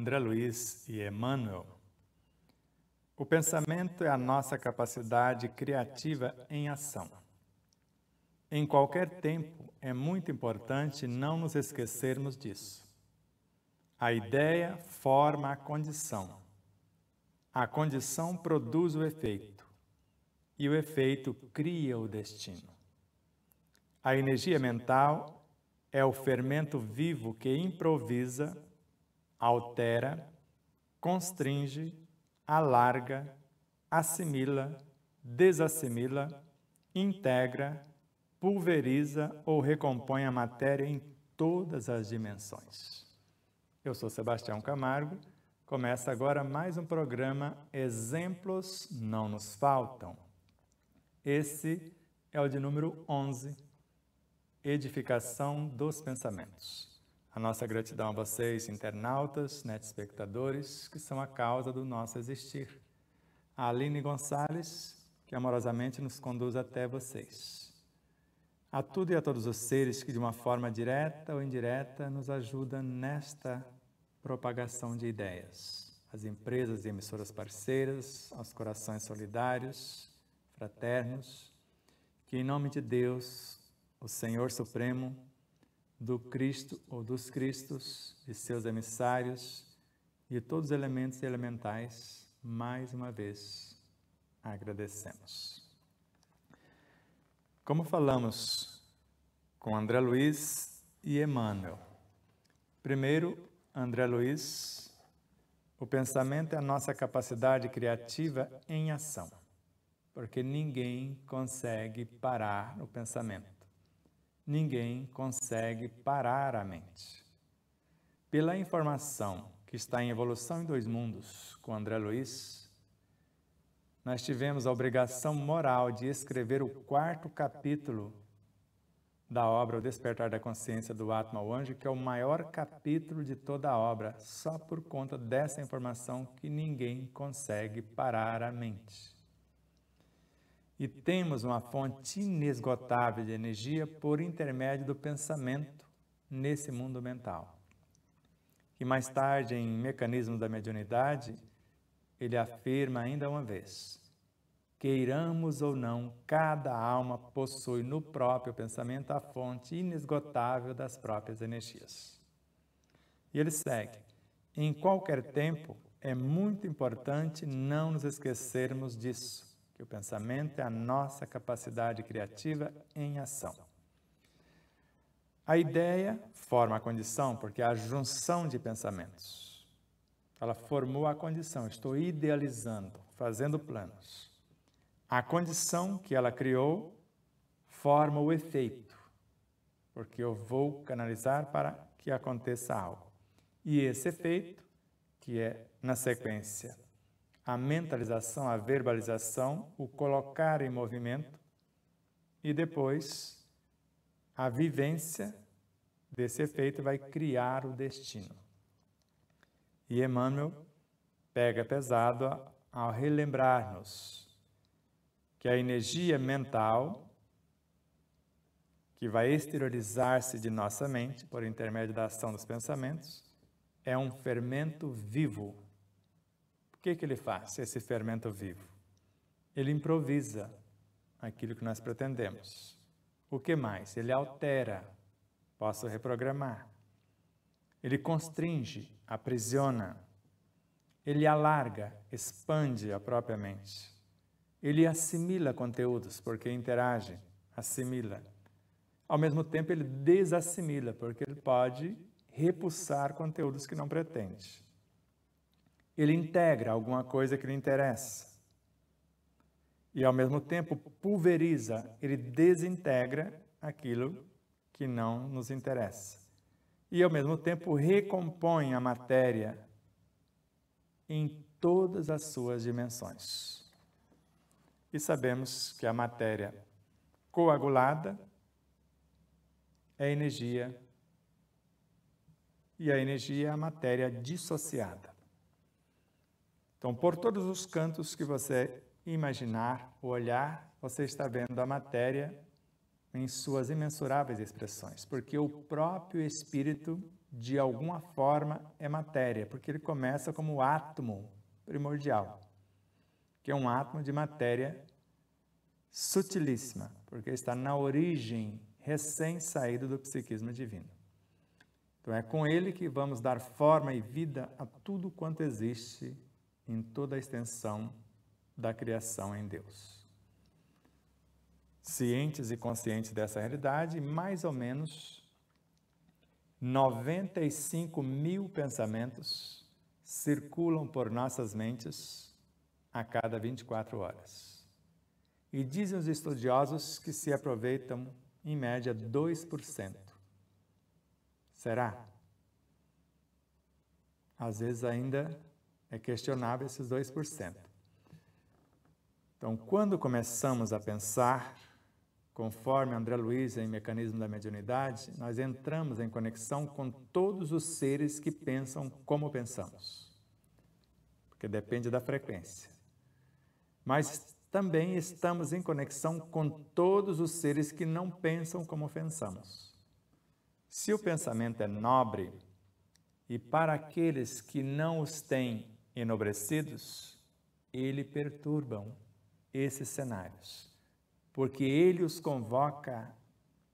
André Luiz e Emmanuel. O pensamento é a nossa capacidade criativa em ação. Em qualquer tempo, é muito importante não nos esquecermos disso. A ideia forma a condição. A condição produz o efeito. E o efeito cria o destino. A energia mental é o fermento vivo que improvisa, altera, constringe, alarga, assimila, desassimila, integra, pulveriza ou recompõe a matéria em todas as dimensões. Eu sou Sebastião Camargo. Começa agora mais um programa Exemplos Não Nos Faltam. Esse é o de número 11, Edificação dos Pensamentos. A nossa gratidão a vocês, internautas, netespectadores, que são a causa do nosso existir. A Aline Gonçalves, que amorosamente nos conduz até vocês. A tudo e a todos os seres que, de uma forma direta ou indireta, nos ajudam nesta propagação de ideias. As empresas e emissoras parceiras, aos corações solidários, fraternos, que em nome de Deus, o Senhor Supremo, do Cristo ou dos Cristos, de seus emissários e de todos os elementos e elementais, mais uma vez agradecemos. Como falamos com André Luiz e Emmanuel. Primeiro, André Luiz, o pensamento é a nossa capacidade criativa em ação, porque ninguém consegue parar o pensamento. Ninguém consegue parar a mente. Pela informação que está em Evolução em Dois Mundos, com André Luiz, nós tivemos a obrigação moral de escrever o 4º capítulo da obra O Despertar da Consciência do Atma ao Anjo, que é o maior capítulo de toda a obra, só por conta dessa informação que ninguém consegue parar a mente. E temos uma fonte inesgotável de energia por intermédio do pensamento nesse mundo mental. E mais tarde, em Mecanismos da Mediunidade, ele afirma ainda uma vez: queiramos ou não, cada alma possui no próprio pensamento a fonte inesgotável das próprias energias. E ele segue: em qualquer tempo, é muito importante não nos esquecermos disso, que o pensamento é a nossa capacidade criativa em ação. A ideia forma a condição, porque é a junção de pensamentos. Ela formou a condição, estou idealizando, fazendo planos. A condição que ela criou forma o efeito, porque eu vou canalizar para que aconteça algo. E esse efeito, que é, na sequência, a mentalização, a verbalização, o colocar em movimento e depois a vivência desse efeito vai criar o destino. E Emmanuel pega pesado ao relembrar-nos que a energia mental que vai exteriorizar-se de nossa mente por intermédio da ação dos pensamentos é um fermento vivo. O que ele faz, esse fermento vivo? Ele improvisa aquilo que nós pretendemos. O que mais? Ele altera, posso reprogramar. Ele constringe, aprisiona. Ele alarga, expande a própria mente. Ele assimila conteúdos, porque interage, assimila. Ao mesmo tempo, ele desassimila, porque ele pode repulsar conteúdos que não pretende. Ele integra alguma coisa que lhe interessa. E, ao mesmo tempo, pulveriza, ele desintegra aquilo que não nos interessa. E, ao mesmo tempo, recompõe a matéria em todas as suas dimensões. E sabemos que a matéria coagulada é energia, e a energia é a matéria dissociada. Então, por todos os cantos que você imaginar, olhar, você está vendo a matéria em suas imensuráveis expressões, porque o próprio Espírito de alguma forma, é matéria, porque ele começa como o átomo primordial, que é um átomo de matéria sutilíssima, porque está na origem recém-saído do psiquismo divino. Então é com ele que vamos dar forma e vida a tudo quanto existe em toda a extensão da criação em Deus. Cientes e conscientes dessa realidade, mais ou menos 95 mil pensamentos circulam por nossas mentes a cada 24 horas. E dizem os estudiosos que se aproveitam, em média, 2%. Será? Às vezes ainda é questionável esses 2%. Então, quando começamos a pensar, conforme André Luiz em Mecanismo da Mediunidade, nós entramos em conexão com todos os seres que pensam como pensamos, porque depende da frequência. Mas também estamos em conexão com todos os seres que não pensam como pensamos. Se o pensamento é nobre, e para aqueles que não os têm enobrecidos, ele perturbam esses cenários, porque ele os convoca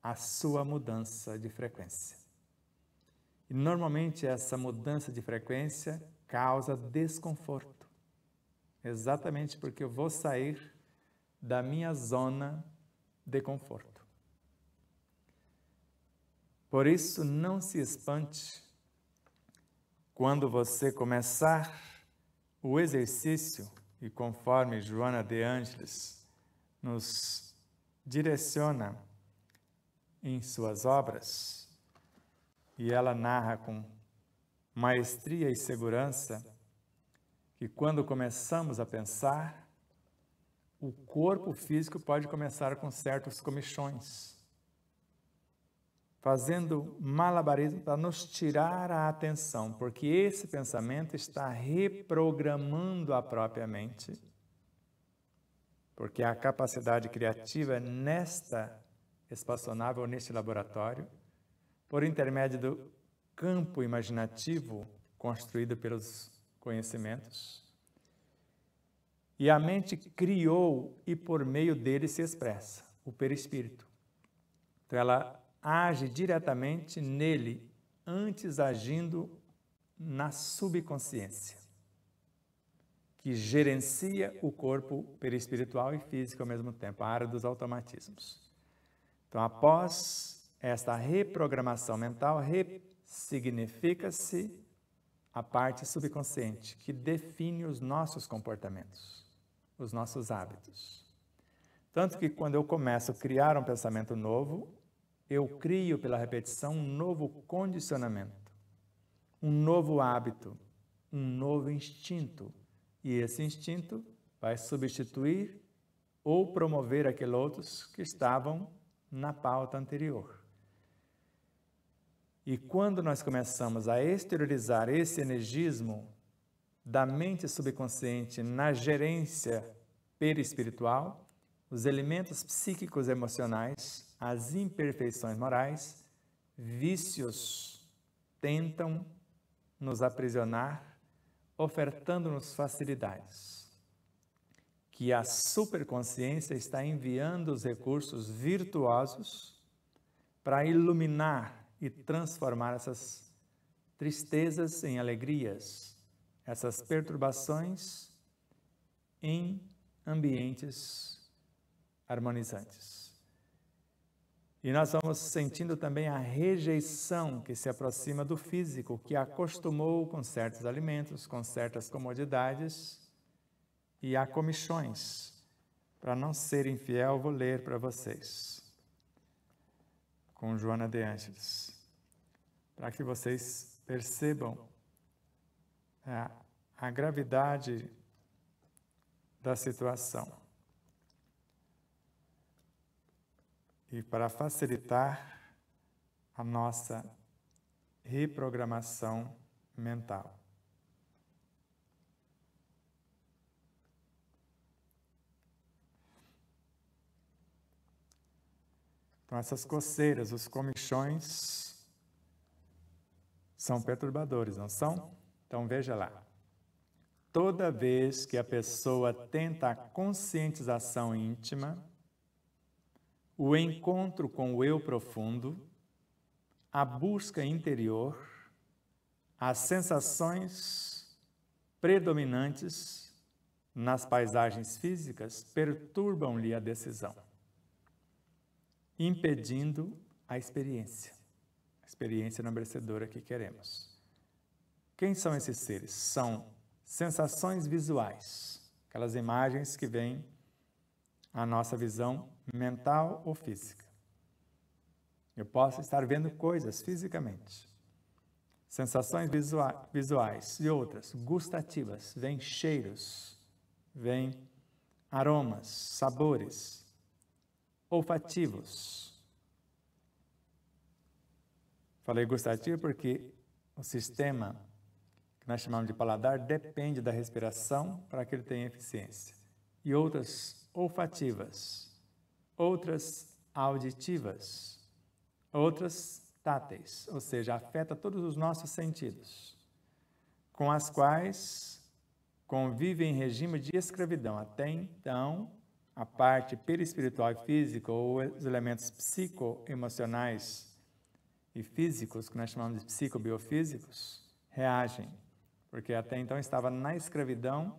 à sua mudança de frequência. E normalmente essa mudança de frequência causa desconforto, exatamente porque eu vou sair da minha zona de conforto. Por isso, não se espante quando você começar o exercício, e conforme Joana de Ângeles nos direciona em suas obras, e ela narra com maestria e segurança, que quando começamos a pensar, o corpo físico pode começar com certos comichões, fazendo malabarismo para nos tirar a atenção, porque esse pensamento está reprogramando a própria mente, porque a capacidade criativa é nesta espaçonave ou neste laboratório, por intermédio do campo imaginativo construído pelos conhecimentos, e a mente criou e por meio dele se expressa, o perispírito. Então ela age diretamente nele, antes agindo na subconsciência, que gerencia o corpo perispiritual e físico ao mesmo tempo, a área dos automatismos. Então, após esta reprogramação mental, ressignifica-se a parte subconsciente, que define os nossos comportamentos, os nossos hábitos. Tanto que quando eu começo a criar um pensamento novo, eu crio pela repetição um novo condicionamento, um novo hábito, um novo instinto. E esse instinto vai substituir ou promover aqueles outros que estavam na pauta anterior. E quando nós começamos a exteriorizar esse energismo da mente subconsciente na gerência perispiritual, os elementos psíquicos emocionais, as imperfeições morais, vícios tentam nos aprisionar, ofertando-nos facilidades, que a superconsciência está enviando os recursos virtuosos para iluminar e transformar essas tristezas em alegrias, essas perturbações em ambientes harmonizantes. E nós vamos sentindo também a rejeição que se aproxima do físico, que acostumou com certos alimentos, com certas comodidades, e há comichões. Para não ser infiel, vou ler para vocês, com Joana de Ângeles, para que vocês percebam a gravidade da situação. E para facilitar a nossa reprogramação mental. Então, essas coceiras, os comichões, são perturbadores, não são? Então veja lá. Toda vez que a pessoa tenta a conscientização íntima, o encontro com o eu profundo, a busca interior, as sensações predominantes nas paisagens físicas perturbam-lhe a decisão, impedindo a experiência enobrecedora que queremos. Quem são esses seres? São sensações visuais, aquelas imagens que vêm à nossa visão mental ou física. Eu posso estar vendo coisas fisicamente. Sensações visuais e outras, gustativas, vêm cheiros, vêm aromas, sabores, olfativos. Falei gustativo porque o sistema que nós chamamos de paladar depende da respiração para que ele tenha eficiência. E outras olfativas, outras auditivas, outras táteis, ou seja, afeta todos os nossos sentidos, com as quais convivem em regime de escravidão. Até então, a parte perispiritual e física, ou os elementos psicoemocionais e físicos, que nós chamamos de psicobiofísicos, reagem, porque até então estava na escravidão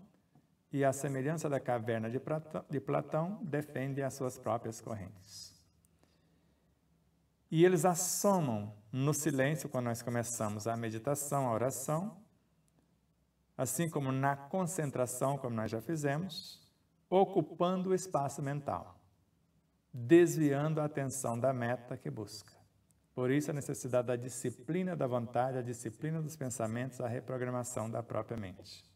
e a semelhança da caverna de Platão defende as suas próprias correntes. E eles assomam no silêncio quando nós começamos a meditação, a oração, assim como na concentração, como nós já fizemos, ocupando o espaço mental, desviando a atenção da meta que busca. Por isso a necessidade da disciplina da vontade, a disciplina dos pensamentos, a reprogramação da própria mente.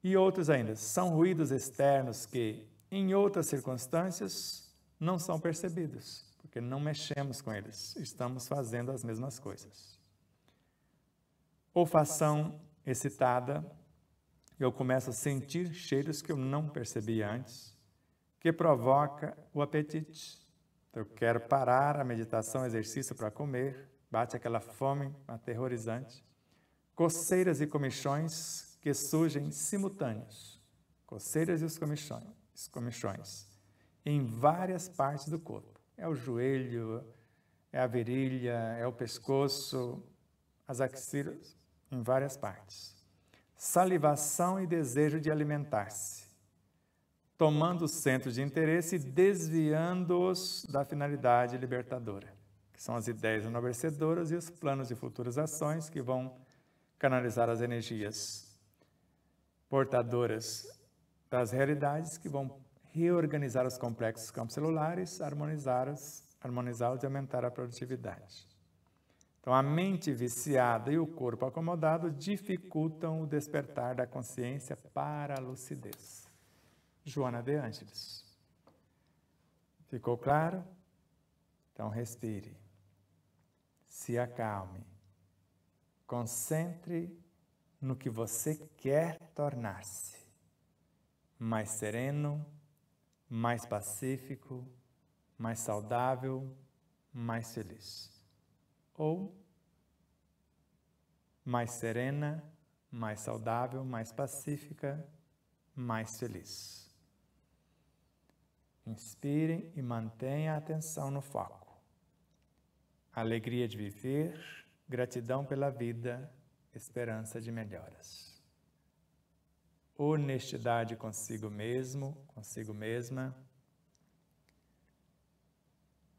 E outros ainda, são ruídos externos que, em outras circunstâncias, não são percebidos, porque não mexemos com eles, estamos fazendo as mesmas coisas. Olfação excitada, eu começo a sentir cheiros que eu não percebia antes, que provoca o apetite. Eu quero parar a meditação, exercício para comer, bate aquela fome aterrorizante. Coceiras e comichões que surgem simultâneos, coceiras e os comichões, em várias partes do corpo. É o joelho, é a virilha, é o pescoço, as axilas, em várias partes. Salivação e desejo de alimentar-se, tomando o centro de interesse e desviando-os da finalidade libertadora, que são as ideias enobrecedoras e os planos de futuras ações que vão canalizar as energias portadoras das realidades, que vão reorganizar os complexos campos celulares, harmonizá-los e aumentar a produtividade. Então, a mente viciada e o corpo acomodado dificultam o despertar da consciência para a lucidez. Joana de Ângeles. Ficou claro? Então, respire. Se acalme. Concentre no que você quer tornar-se. Mais sereno, mais pacífico, mais saudável, mais feliz. Ou mais serena, mais saudável, mais pacífica, mais feliz. Inspirem e mantenha a atenção no foco. Alegria de viver, gratidão pela vida, esperança de melhoras. Honestidade consigo mesmo, consigo mesma.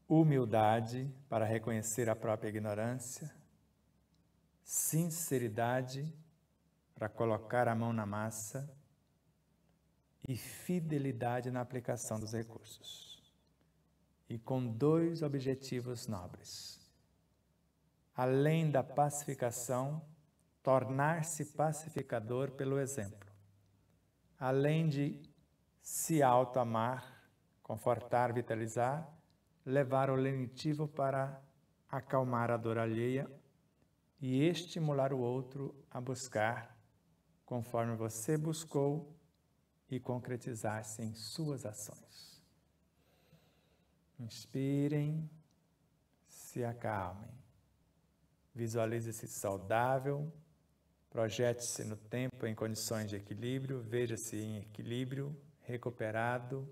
Humildade para reconhecer a própria ignorância. Sinceridade para colocar a mão na massa. E fidelidade na aplicação dos recursos. E com dois objetivos nobres. Além da pacificação, tornar-se pacificador pelo exemplo. Além de se auto-amar, confortar, vitalizar, levar o lenitivo para acalmar a dor alheia e estimular o outro a buscar, conforme você buscou, e concretizar-se em suas ações. Inspirem, se acalmem, Visualize-se saudável, projete-se no tempo em condições de equilíbrio, veja-se em equilíbrio, recuperado,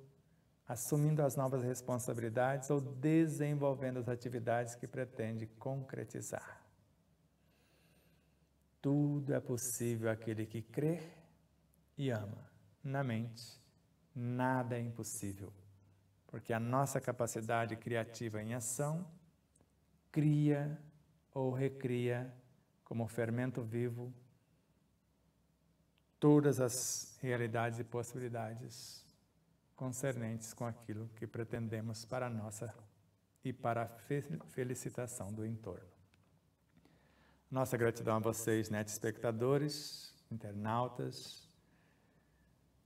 assumindo as novas responsabilidades ou desenvolvendo as atividades que pretende concretizar. Tudo é possível àquele que crê e ama. Na mente, nada é impossível, porque a nossa capacidade criativa em ação cria ou recria, como fermento vivo, todas as realidades e possibilidades concernentes com aquilo que pretendemos para a nossa e para a felicitação do entorno. Nossa gratidão a vocês, espectadores, internautas,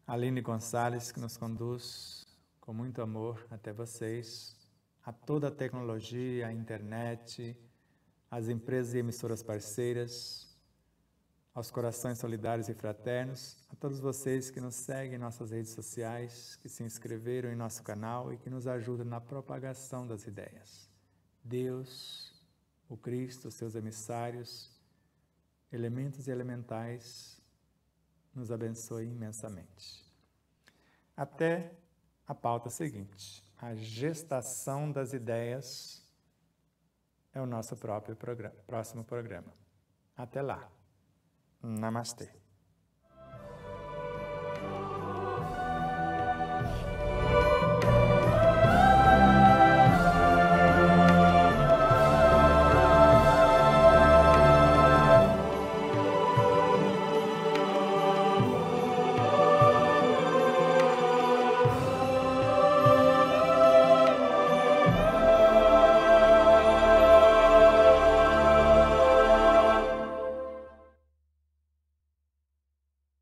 Aline Gonçalves, que nos conduz com muito amor até vocês, a toda a tecnologia, a internet, as empresas e emissoras parceiras, aos corações solidários e fraternos, a todos vocês que nos seguem em nossas redes sociais, que se inscreveram em nosso canal e que nos ajudam na propagação das ideias. Deus, o Cristo, seus emissários, elementos e elementais, nos abençoe imensamente. Até a pauta seguinte. A gestação das ideias é o nosso próximo programa. Até lá. Namastê.